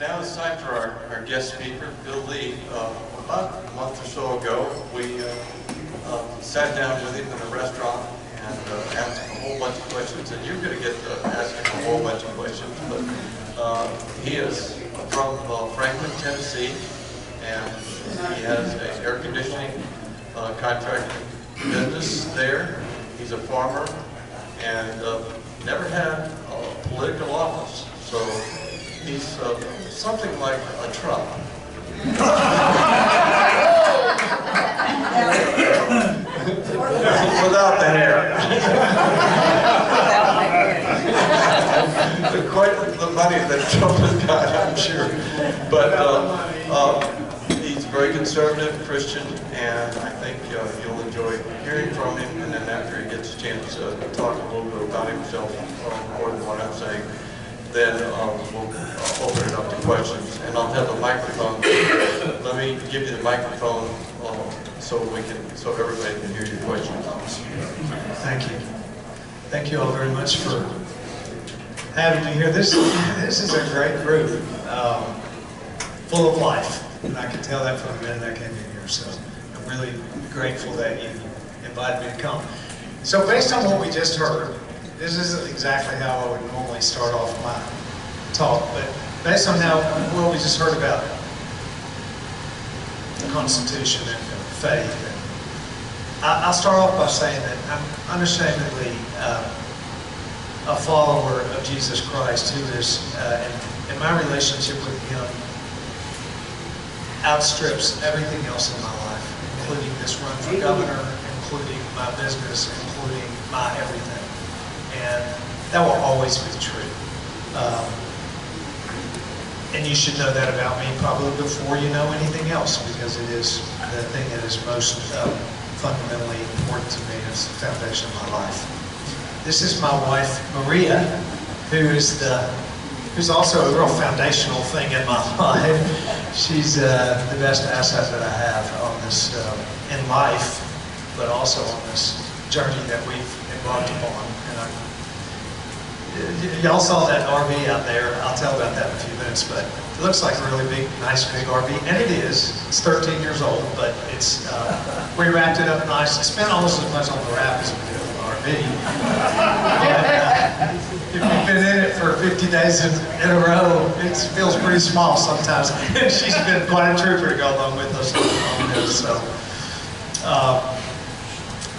Now it's time for our guest speaker, Bill Lee. About a month or so ago, we sat down with him in a restaurant and asked him a whole bunch of questions. And you're going to get to ask him a whole bunch of questions. But he is from Franklin, Tennessee, and he has an air conditioning contracting business there. He's a farmer and never had a political office. So he's something like a Trump. Without the hair. Quite the money that Trump has got, I'm sure. But he's very conservative Christian, and I think you'll enjoy hearing from him. And then after he gets a chance to talk a little bit about himself, more than what I'm saying, then we'll open it up to questions. And I'll have the microphone. Let me give you the microphone so everybody can hear your questions. Thank you. Thank you all very much for having me here. This is a great group, full of life, and I can tell that from the minute I came in here. So I'm really grateful that you invited me to come. So based on what we just heard, this isn't exactly how I would normally start off my talk, but based on what we just heard about the Constitution and faith, I'll start off by saying that I'm unashamedly a follower of Jesus Christ, who is, in my relationship with Him, outstrips everything else in my life, including this run for governor, including my business, including my everything. And that will always be true. And you should know that about me probably before you know anything else, because it is the thing that is most fundamentally important to me. It's the foundation of my life. This is my wife, Maria, who's also a real foundational thing in my life. She's the best asset that I have on this in life, but also on this journey that we've embarked upon. Y'all saw that RV out there. I'll tell about that in a few minutes, but it looks like a really big, nice big RV, and it is. It's 13 years old, but it's we wrapped it up nice. It spent almost as much on the wrap as we did on the RV. And, if you've been in it for 50 days in a row, it feels pretty small sometimes. She's been quite a trooper to go along with us on this. So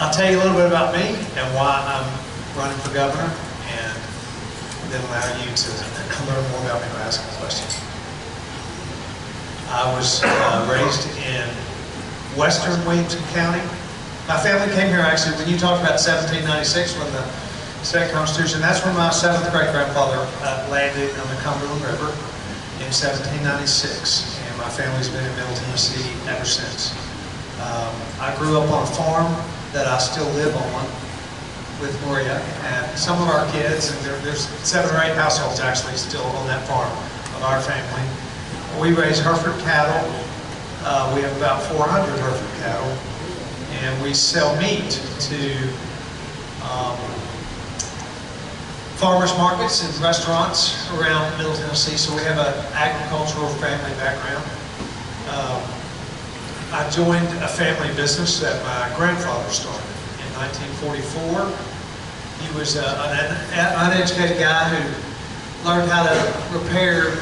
I'll tell you a little bit about me and why I'm running for governor, and then allow you to learn more about me by asking questions. I was raised in western Williamson County. My family came here actually, when you talked about 1796, when the state constitution, that's when my 7th great-grandfather landed on the Cumberland River in 1796. And my family's been in Middle Tennessee ever since. I grew up on a farm that I still live on with Maria, and some of our kids, and there's 7 or 8 households actually still on that farm of our family. We raise Hereford cattle. We have about 400 Hereford cattle, and we sell meat to farmers markets and restaurants around Middle Tennessee. So we have an agricultural family background. I joined a family business that my grandfather started in 1944. He was an uneducated guy who learned how to repair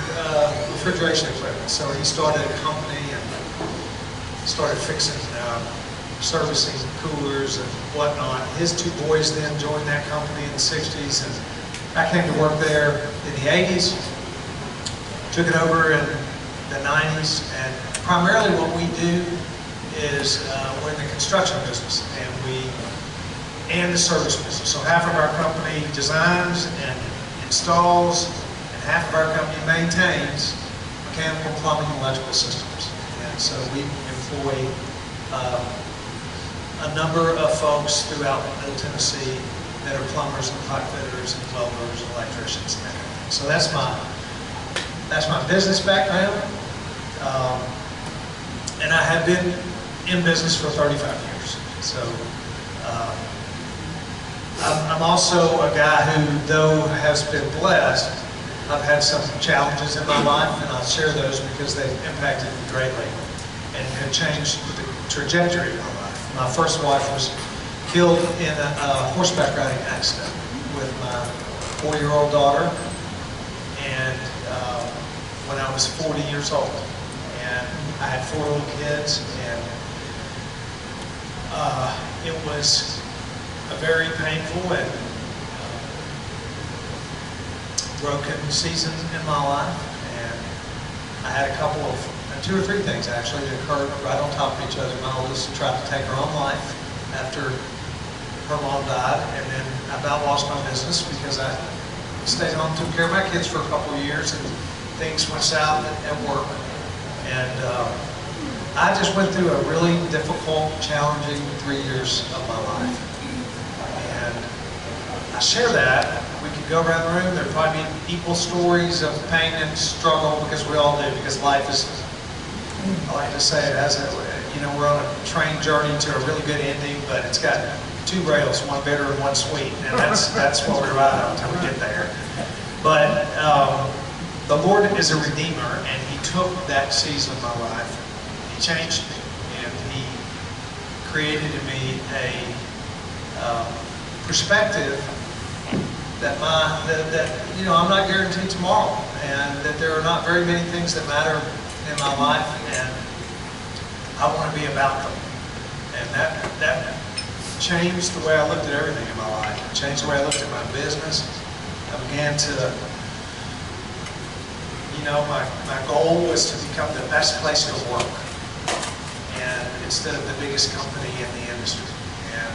refrigeration equipment. So he started a company and started fixing, servicing coolers and whatnot. His 2 boys then joined that company in the 60s, and I came to work there in the 80s, took it over in the 90s, and primarily what we do is we're in the construction business and the service business. So half of our company designs and installs, and half of our company maintains mechanical, plumbing, and electrical systems. And so we employ a number of folks throughout Middle Tennessee that are plumbers and pipe fitters and welders and electricians and that kind of thing. So that's my business background. And I have been in business for 35 years. So I'm also a guy who, though has been blessed, I've had some challenges in my life, and I'll share those because they've impacted me greatly and have changed the trajectory of my life. My first wife was killed in a horseback riding accident with my 4-year-old daughter, and when I was 40 years old. And I had 4 little kids, and it was a very painful and broken season in my life. And I had a couple of, 2 or 3 things actually that occurred right on top of each other. My oldest tried to take her own life after her mom died, and then I about lost my business because I stayed home, took care of my kids for a couple of years, and things went south at work. And I just went through a really difficult, challenging 3 years of my life. And I share that. We could go around the room. There'd probably be equal stories of pain and struggle, because we all do, because life is, I like to say it as a, you know, we're on a train journey to a really good ending, but it's got 2 rails, one bitter and one sweet, and that's what we ride on until we get there. But the Lord is a redeemer, and He took that season of my life. He changed me, and He created in me a perspective that you know, I'm not guaranteed tomorrow, and that there are not very many things that matter in my life, and I want to be about them. And that changed the way I looked at everything in my life. It changed the way I looked at my business. I began to, you know, my goal was to become the best place to work, and instead of the biggest company in the industry. And